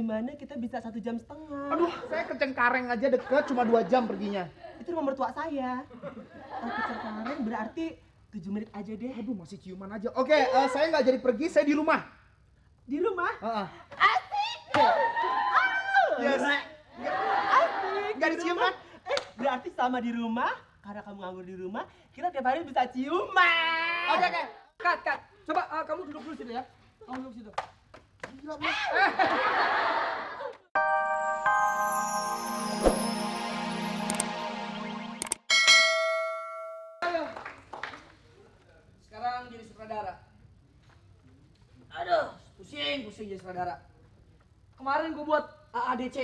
gimana kita bisa 1,5 jam? Aduh, saya ke Cengkareng aja deket, cuma 2 jam perginya. Itu rumah mertua saya. Kalau ke Cengkareng berarti 7 menit aja deh. Aduh, masih ciuman aja. Oke, saya nggak jadi pergi, saya di rumah. Di rumah? Asik! Yes. Asik! Nggak dicium kan? Berarti sama di rumah, karena kamu nganggur di rumah, kita tiap hari bisa ciuman. Oke. Cut. Coba kamu duduk dulu situ ya. Kamu duduk situ. Gila, Bos. Ayo. Sekarang jadi sutradara. Aduh, pusing jadi sutradara. Kemarin gue buat AADC.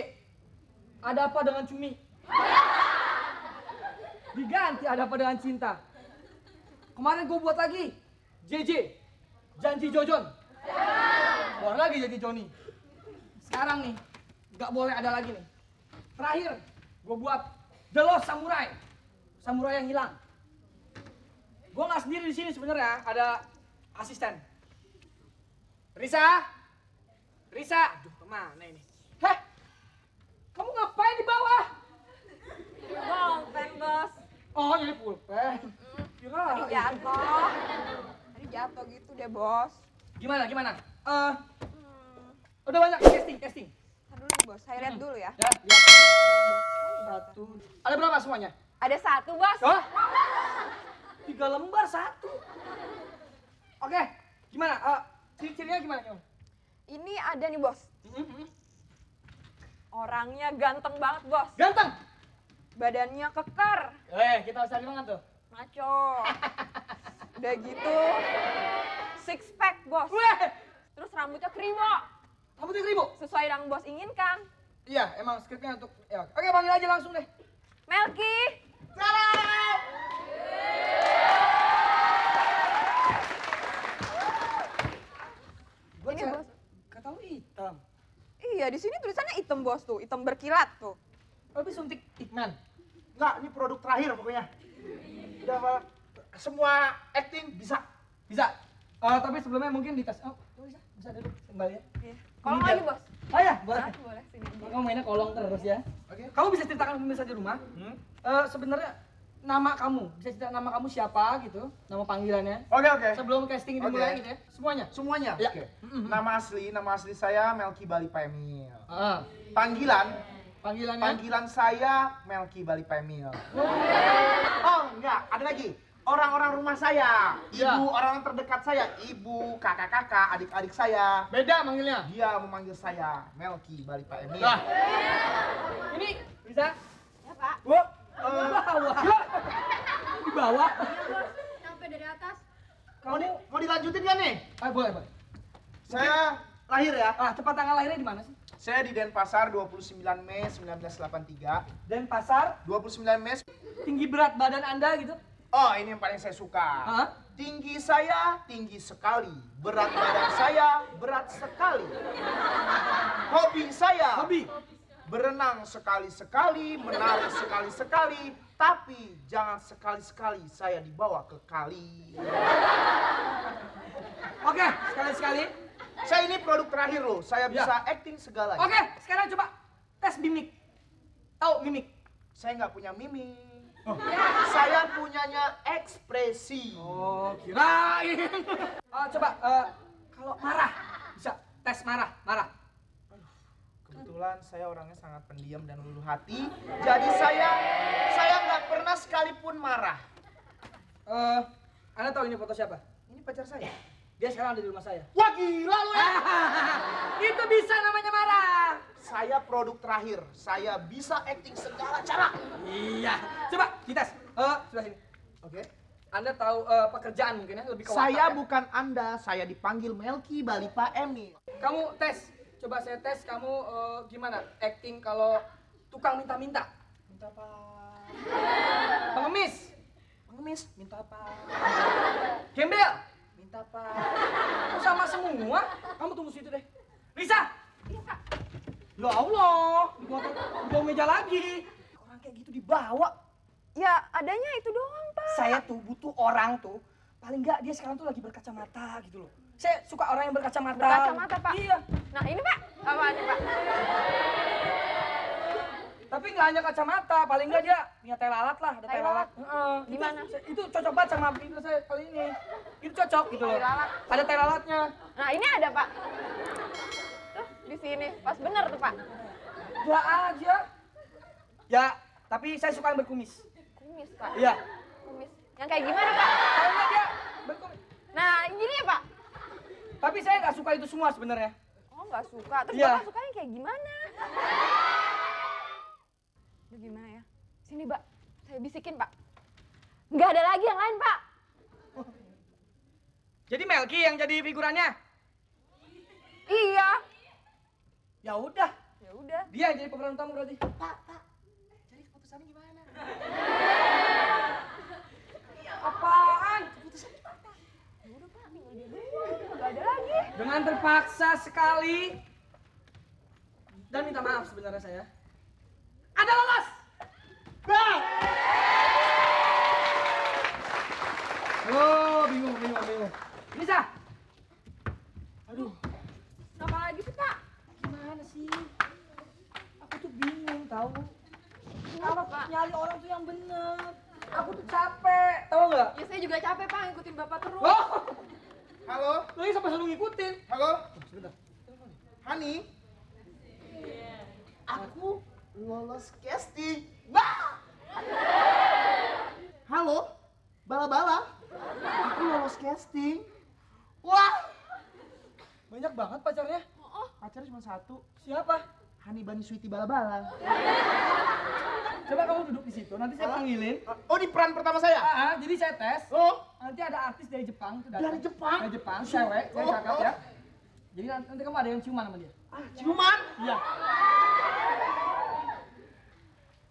Ada apa dengan Cumi? Diganti ada apa dengan cinta. Kemarin gue buat lagi JJ, Janji Jojon. Boleh lagi jadi Joni. Sekarang nih, nggak boleh ada lagi nih. Terakhir, gue buat The Lost Samurai, samurai yang hilang. Gue nggak sendiri di sini sebenarnya, ada asisten. Risa, aduh kemana ini? Heh, kamu ngapain di bawah? Bolpen, Bos. Oh, jadi pulpen. Tadi jatuh gitu deh, Bos. Gimana? Udah banyak casting. Ntar dulu, Bos. Saya lihat dulu ya. Ya, lihat. 1. Ada berapa semuanya? Ada 1, Bos. Oh? 3 lembar 1. Oke, gimana? Ciri-cirinya gimana? Ini ada nih, Bos. Orangnya ganteng banget, Bos. Ganteng. Badannya keker. Kita harus cari mana tuh? Maco. Udah gitu, six pack, Bos. Weh, Terus rambutnya kribo. rambutnya kribo. Sesuai yang Bos inginkan. Iya, emang skripnya untuk ya. Oke, panggil aja langsung deh. Melki. Salam. Ini, Bos. Kata lu hitam. Iya, di sini tulisannya hitam, Bos, tuh. Hitam berkilat tuh. Tapi suntik Ikman. Nggak, ini produk terakhir pokoknya. Udah, Pak. Semua acting bisa. Bisa. Tapi sebelumnya mungkin dites. Oh, bisa duduk kembali ya. Iya. Kolong lagi, Bos. Oh ya, boleh. Boleh sini. Kamu mainnya kolong terus ya. Oke. Kamu bisa ceritakan pemirsa di rumah. Sebenarnya nama kamu, bisa cerita nama kamu siapa gitu, nama panggilannya. Oke. Sebelum casting dimulai gitu ya. Semuanya. Semuanya? Ya. Oke. Nama asli saya Melki Balipa Emil. Ah, Panggilannya panggilannya. saya Melki Balipa Emil. Oh, enggak, ada lagi. Orang-orang rumah saya, Ya. orang terdekat saya, ibu, kakak-kakak, adik-adik saya. Beda manggilnya. Dia memanggil saya Melki Balipa Emil. Nah. Ini bisa Ya, Pak. di bawah. Di bawah. Sampai dari atas. Mau dilanjutin kan nih? Boleh. Saya lahir ya. Tepat tanggal lahirnya di mana sih? Saya di Denpasar 29 Mei 1983. Denpasar. 29 Mei. Tinggi berat badan Anda gitu? Oh, ini yang paling saya suka. Hah? Tinggi saya tinggi sekali. Berat badan saya berat sekali. Hobi saya Hobi. berenang sekali-sekali, menari sekali-sekali, tapi jangan sekali-sekali saya dibawa ke kali. Oke, sekali-sekali. Saya ini produk terakhir loh. Saya Ya. bisa acting segalanya. Oke, sekarang coba tes mimik. Tahu mimik? Saya nggak punya mimik. Saya punyanya ekspresi. Oh, kirain. Coba kalau marah bisa tes marah. Kebetulan saya orangnya sangat pendiam dan luluh hati. Jadi saya nggak pernah sekalipun marah. Anda tahu ini foto siapa? Ini pacar saya. Dia sekarang ada di rumah saya. Wah, gila lu ya. Itu bisa namanya marah. Saya produk terakhir. Saya bisa acting segala cara. Iya. Coba dites. Sebelah sini. Oke. Anda tahu pekerjaan mungkin ya lebih ke Saya watak, ya? bukan Anda. Saya dipanggil Melki Balipa Emil. Kamu tes. Coba saya tes kamu gimana acting kalau tukang minta-minta. Minta apa? Pengemis. Minta apa? Gembel. Minta apa? Kok sama semua? Kamu tunggu situ deh. Risa. Ya Allah, di bawah meja lagi. Orang kayak gitu dibawa. Ya, adanya itu doang, Pak. Saya tuh butuh orang tuh paling enggak dia sekarang tuh lagi berkacamata gitu loh. Saya suka orang yang berkacamata. Berkacamata, Pak. Iya. Nah, ini, Pak. Apaan nih, Pak? Tapi nggak hanya kacamata, paling nggak dia punya tai lalat lah, ada tai Tai lalat. lalat? Di mana? Itu cocok banget sama video saya kali ini. Itu cocok gitu loh. Tai lalat. Ada tai lalatnya. Nah, ini ada, Pak. Tuh, di sini. Pas bener tuh, Pak. Gak aja. Ya, tapi saya suka yang berkumis. Kumis, Pak. Iya. Kumis. Yang kayak gimana, Pak? Paling nggak dia berkumis. Nah, gini ya, Pak. Tapi saya nggak suka itu semua sebenarnya. Oh, nggak suka. Terus Iya. Bapak sukanya kayak gimana? Aduh, gimana ya? Sini, Pak. Saya bisikin, Pak. Nggak ada lagi yang lain, Pak. Jadi Melki yang jadi figurannya? Iya. Ya udah, Ya udah. dia yang jadi pemeran utama berarti. Pak, jadi keputusannya gimana? Apaan? Ya udah, Pak. Tinggal dia doang. Nggak ada lagi. Dengan terpaksa sekali dan minta maaf sebenarnya saya. Ada lolos. Bang! Oh, bingung. Nisa. Aduh, Apa lagi sih, Pak? gimana sih? Aku tuh bingung tahu. Kenapa, Pak? Nyari orang tuh yang bener. Aku tuh capek, tahu nggak? Ya, saya juga capek, Pak. Ngikutin Bapak terus. Oh, Halo, lagi sampai selalu ngikutin. halo, Sebentar. Hani. Aku Lolos casting. Bah! Halo, bala-bala. Aku lolos casting. Wah, Banyak banget pacarnya. pacarnya cuma satu. Siapa? Hani Bani Sweety bala-bala. Coba kamu duduk di situ, nanti saya panggilin. Oh, di peran pertama saya? Jadi saya tes. Oh, Nanti ada artis dari Jepang tuh datang. Dari Jepang? Dari Jepang, cewek, saya Oh, cakap oh. ya. Jadi nanti kamu ada yang ciuman sama dia. ciuman. Iya.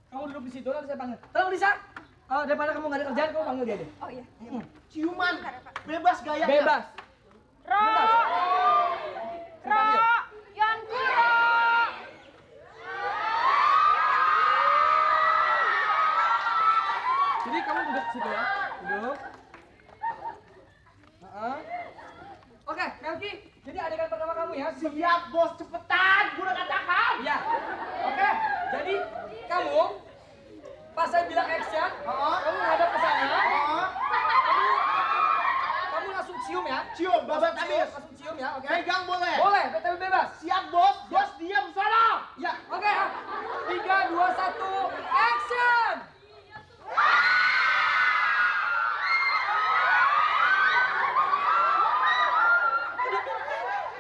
Kamu duduk di situ, nanti saya panggil. Tolong Lisa, daripada kamu nggak ada kerjaan, kamu panggil dia deh. Oh, iya. Ciuman. Bebas gayanya. Bebas. Ro! Saya panggil. Yankuro! Jadi kamu duduk di situ ya. Duduk. Oke, Melki. Jadi adegan pertama kamu ya. Siap, bos, cepetan. Gue udah katakan. Iya. Oke. Jadi kamu pas saya bilang action, kamu menghadap ke sana. Kamu langsung cium ya. Cium, babat habis. Langsung cium ya, oke? Pegang boleh. Boleh, tapi bebas. Siap, bos. Bos, diam sana. Ya, oke. 3, 2, 1, action!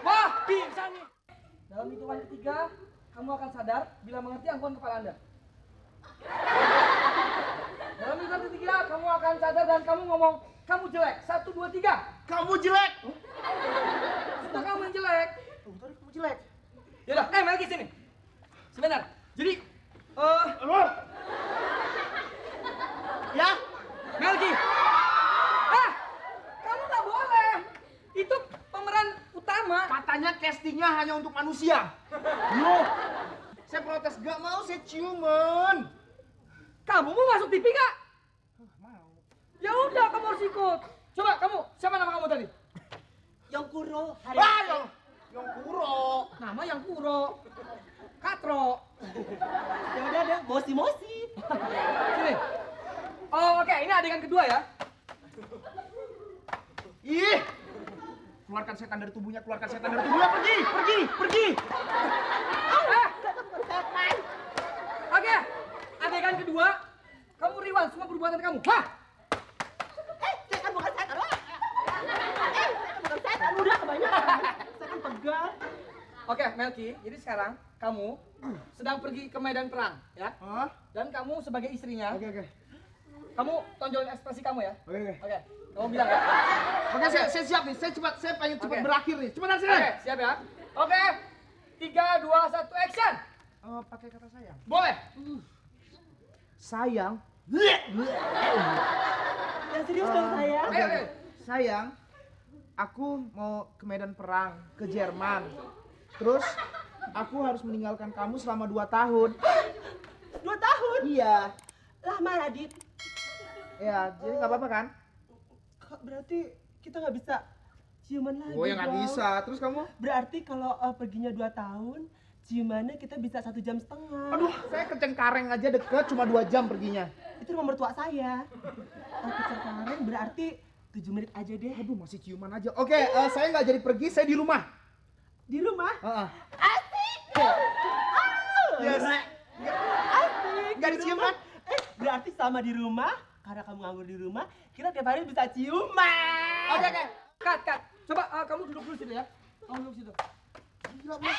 Wah, pingsan nih. Dalam hitungan ketiga, kamu akan sadar bila mengerti angkuhan kepala Anda. Dalam hitungan ketiga, kamu akan sadar dan kamu ngomong, kamu jelek. 1, 2, 3. Kamu jelek. Sudah kamu yang jelek. Oh, tadi kamu jelek. Yaudah, Melki sini. Sebentar. Jadi, Ya, Melki. Kamu nggak boleh. Itu pemeran utama. katanya castingnya hanya untuk manusia. Loh, saya protes. Gak mau, saya ciuman. Kamu mau masuk TV nggak? Mau. Ya udah, kamu harus ikut. Coba kamu, siapa nama kamu tadi? Yang kuro hari Yang kuro. Nama yang Kuro. Katro. ya udah deh, mosi. Sini. Oh, oke, ini adegan kedua ya. Ih, keluarkan setan dari tubuhnya, keluarkan setan dari tubuhnya. Pergi. Oke, adegan kedua. Kamu rewind semua perbuatan kamu. Hah? Saya kan bukan setan. Saya kan bukan setan, udah kebanyakan. Saya kan pegang. Oke, Melki, jadi sekarang kamu sedang pergi ke medan perang, ya? Hah? Dan kamu sebagai istrinya, Oke. kamu tonjolin ekspresi kamu ya? Oke. Oke, kamu bilang ya? Oke, saya siap nih. Saya pengen cepat Oke. berakhir nih. Cepetan sini. Oke, siap ya? Oke, 3, 2, 1, action! Pakai kata sayang. Boleh! Sayang. Ya serius dong saya. Ayo. Sayang, aku mau ke medan perang, ke Jerman. Terus, aku harus meninggalkan kamu selama 2 tahun. 2 tahun? Iya. Lama Radit. Ya, jadi nggak apa-apa kan? berarti kita nggak bisa ciuman lagi. Oh ya nggak dong. bisa. Terus kamu? Berarti kalau perginya 2 tahun, ciumannya kita bisa 1,5 jam. Aduh, saya ke Cengkareng aja deket, cuma 2 jam perginya. Itu rumah mertua saya. Kalau ke Cengkareng berarti 7 menit aja deh. Aduh, masih ciuman aja. Oke, saya nggak jadi pergi, saya di rumah. Di rumah? Heeh. Asik! Yes. Asik! Nggak di dicium, rumah. Berarti sama di rumah, karena kamu nganggur di rumah, kita tiap hari bisa ciuman. Oke, cut. Coba kamu duduk dulu situ ya. Kamu duduk situ. Gila, Bos.